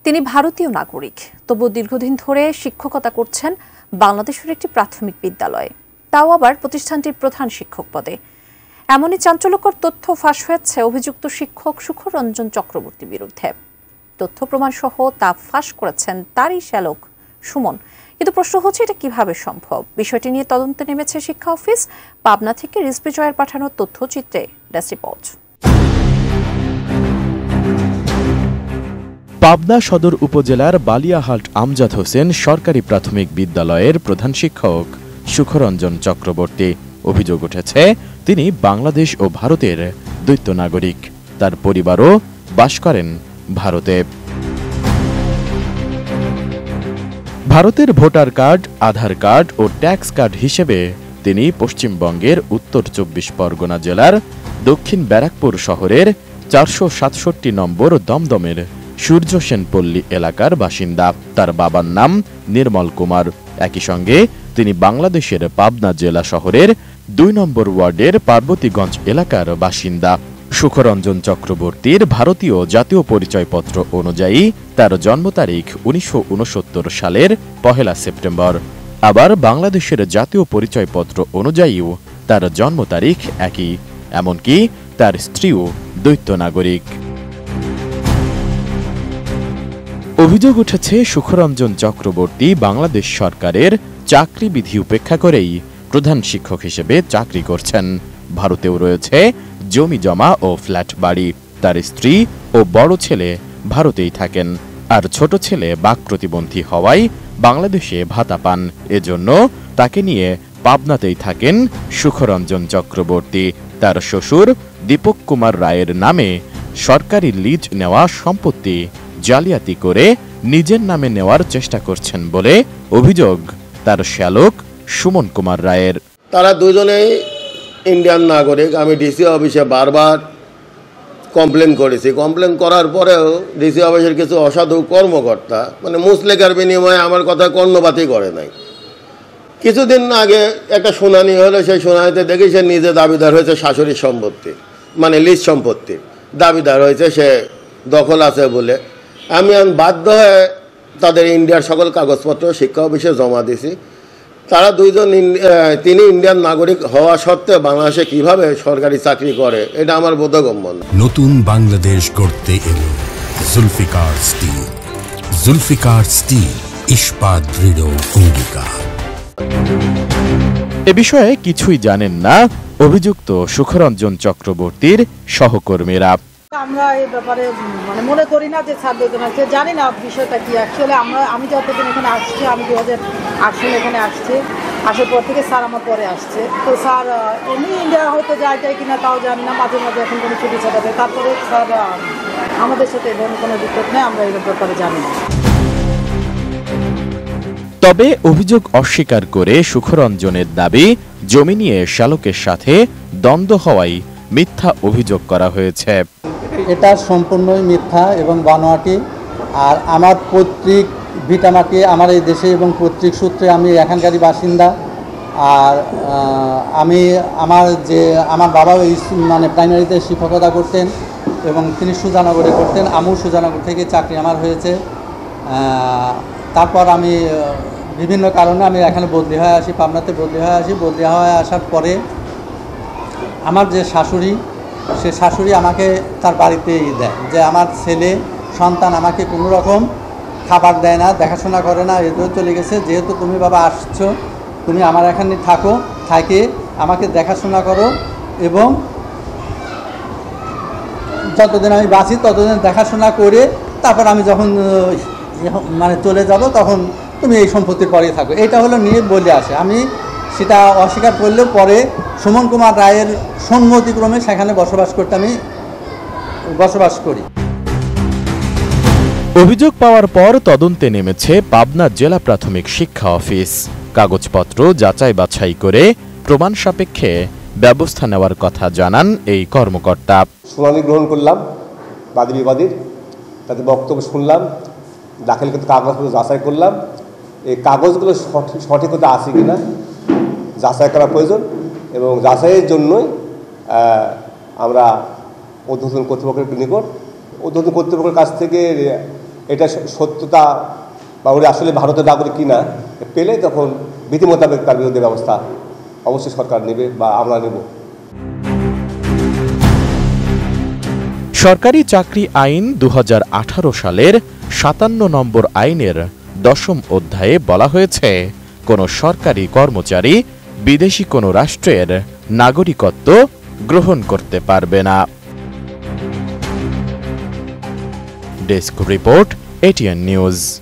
তিনি ভারতীয় নাগরিক, তবু দীর্ঘদিন ধরে শিক্ষকতা করছেন বাংলাদেশের একটি প্রাথমিক বিদ্যালয়ে, তাও আবার প্রতিষ্ঠানটির প্রধান শিক্ষক পদে। এমনই চাঞ্চল্যকর তথ্য ফাঁস হয়েছে অভিযুক্ত শিক্ষক সুখরঞ্জন চক্রবর্তীর বিরুদ্ধে। তথ্য প্রমাণ সহ তা ফাঁস করেছেন তারই শ্যালক সুমন। কিন্তু প্রশ্ন হচ্ছে, এটা কিভাবে সম্ভব? বিষয়টি নিয়ে তদন্তে নেমেছে শিক্ষা অফিস। পাবনা থেকে রিজভী জয়ের পাঠানো তথ্যচিত্রে ডেস্ক রিপোর্ট। পাবনা সদর উপজেলার বালিয়াহাট আমজাদ হোসেন সরকারি প্রাথমিক বিদ্যালয়ের প্রধান শিক্ষক সুখরঞ্জন চক্রবর্তী। অভিযোগ উঠেছে, তিনি বাংলাদেশ ও ভারতের দ্বৈত নাগরিক। তার পরিবারও বাস করেন ভারতে। ভারতের ভোটার কার্ড, আধার কার্ড ও ট্যাক্স কার্ড হিসেবে তিনি পশ্চিমবঙ্গের উত্তর 24 পরগনা জেলার দক্ষিণ ব্যারাকপুর শহরের 467 নম্বর দমদমের সূর্য সেনপল্লী এলাকার বাসিন্দা। তার বাবার নাম নির্মল কুমার। একই সঙ্গে তিনি বাংলাদেশের পাবনা জেলা শহরের 2 নম্বর ওয়ার্ডের পার্বতীগঞ্জ এলাকার বাসিন্দা। সুখরঞ্জন চক্রবর্তীর ভারতীয় জাতীয় পরিচয়পত্র অনুযায়ী তার জন্ম তারিখ 1969 সালের 1 সেপ্টেম্বর। আবার বাংলাদেশের জাতীয় পরিচয়পত্র অনুযায়ীও তার জন্ম তারিখ একই। এমনকি তার স্ত্রীও দ্বৈত নাগরিক। অভিযোগ উঠেছে, সুখরঞ্জন চক্রবর্তী বাংলাদেশ সরকারের চাকরি বিধি উপেক্ষা করেই প্রধান শিক্ষক হিসেবে চাকরি করছেন। ভারতেও রয়েছে জমি জমা ও ফ্ল্যাট বাড়ি। তার স্ত্রী ও বড় ছেলে ভারতেই থাকেন, আর ছোট ছেলে বাক প্রতিবন্ধী হওয়ায় বাংলাদেশে ভাতা পান। এজন্য তাকে নিয়ে পাবনাতেই থাকেন সুখরঞ্জন চক্রবর্তী। তার শ্বশুর দীপক কুমার রায়ের নামে সরকারি লিজ নেওয়া সম্পত্তি জালিয়াতি করে নিজের নামে নেওয়ার চেষ্টা করছেন বলে অভিযোগ তার শ্যালক সুমন কুমার রায়ের। তারা দুজনেই ইন্ডিয়ান নাগরিক। আমি ডিসি অফিসে বারবার কমপ্লেন করেছি। কমপ্লেন করার পরেও ডিসি অফিসের কিছু অসাধু কর্মকর্তা মুচলেখার বিনিময়ে আমার কথা কর্ণপাতই করে নাই। কিছুদিন আগে একটা শুনানি হলো, সেই শুনানিতে দেখি সে নিজে দাবিদার হয়েছে শাশুড়ির সম্পত্তি, লিজ সম্পত্তি দাবিদার হয়েছে, সে দখল আছে বলে। আমি বাধ্য হয়ে তাদের ইন্ডিয়ার সকল কাগজপত্র শিক্ষা অফিসে জমা দিছি। তারা দুইজন, তিনি ইন্ডিয়ান নাগরিক হওয়া সত্ত্বেও বাংলাদেশে কিভাবে সরকারি চাকরি করে, এটা আমার বোধগম্য না। নতুন বাংলাদেশ গড়তে এলো জুলফিকার স্টিল। জুলফিকার স্টিল, ইস্পাত দৃঢ় অঙ্গীকার। এ বিষয়ে কিছুই জানেন না অভিযুক্ত সুখরঞ্জন চক্রবর্তীর সহকর্মীরা। আমরা এই ব্যাপারে মনে করি না যে স্যার দুজন আছে, জানি না বিষয়টা কি। অ্যাকচুয়ালি আমি যতদিন এখানে আসছি, আমি 2008 সালে এখানে আসছি। আসার পর থেকে স্যার আমার পরে আসছে। তো স্যার এমনি ইন্ডিয়া হয়তো যায় কিনা তাও জানি না। মাঝে মাঝে এখন কোনো ছুটি ছাড়াবে, তারপরে স্যার আমাদের সাথে এরকম কোনো রিপোর্ট নেই, আমরা এই ব্যাপারে জানি না। তবে অভিযোগ অস্বীকার করে সুখরঞ্জনের দাবি, জমি নিয়ে শ্যালকের সাথে দ্বন্দ্ব হওয়ায় মিথ্যা অভিযোগ করা হয়েছে। এটা সম্পূর্ণই মিথ্যা এবং বানোয়াটি। আর আমার পৈতৃক ভিটামাটি আমার এই দেশে এবং পৈতৃক সূত্রে আমি এখানকারই বাসিন্দা। আর আমার বাবাও এই প্রাইমারিতে শিক্ষকতা করতেন এবং তিনি সুজানগরে করতেন। আমিও সুজানগর থেকে চাকরি আমার হয়েছে। তারপর আমি বিভিন্ন কারণে আমি এখানে বদলি হয়ে আসি, পাবনাতে বদলি হয়ে আসি। বদলি হয়ে আসার পরে আমার যে শাশুড়ি, সে শাশুড়ি আমাকে তার বাড়িতেই দেয়, যে আমার ছেলে সন্তান আমাকে কোনো রকম খাবার দেয় না, দেখাশোনা করে না। এতেও চলে গেছে, যেহেতু তুমি বাবা আসছো, তুমি আমার এখানে থাকে আমাকে দেখাশোনা করো এবং যতদিন আমি বাঁচি ততদিন দেখাশোনা করে তারপর আমি যখন চলে যাব তখন তুমি এই সম্পত্তির পরেই থাকো। এটা হলো নিয়ে বলে আসে। আমি সেটা অস্বীকার করলেও পরে সুমন কুমার রায়ের সম্মতিক্রমে সেখানে বসবাস করি। অভিযোগ পাওয়ার পর তদন্তে নেমেছে পাবনা জেলা প্রাথমিক শিক্ষা অফিস। কাগজপত্র যাচাই বাছাই করে প্রমাণ সাপেক্ষে ব্যবস্থা নেওয়ার কথা জানান এই কর্মকর্তা। শুনানি গ্রহণ করলাম বাদী বিবাদীর, তাদের বক্তব্য শুনলাম, দাখিলকৃত কাগজগুলো যাচাই করলাম। এই কাগজগুলো সঠিকতা আছে কিনা যাচাই করা প্রয়োজন এবং যাচাইয়ের জন্যই আমরা ঊর্ধ্বতন কর্তৃপক্ষের নিকট ঊর্ধ্বতন কর্তৃপক্ষের কাছ থেকে এটা সত্যতা বা উনি আসলে ভারতের নাগরিক কিনা পেলে তখন বিধি মোতাবেক তার বিরুদ্ধে ব্যবস্থা অবশ্যই সরকার নেবে বা আমরা নেব। সরকারি চাকরি আইন 2018 সালের 57 নম্বর আইনের 10ম অধ্যায়ে বলা হয়েছে, কোনো সরকারি কর্মচারী বিদেশি কোনো রাষ্ট্রের নাগরিকত্ব গ্রহণ করতে পারবে না। Desk report, ATN news.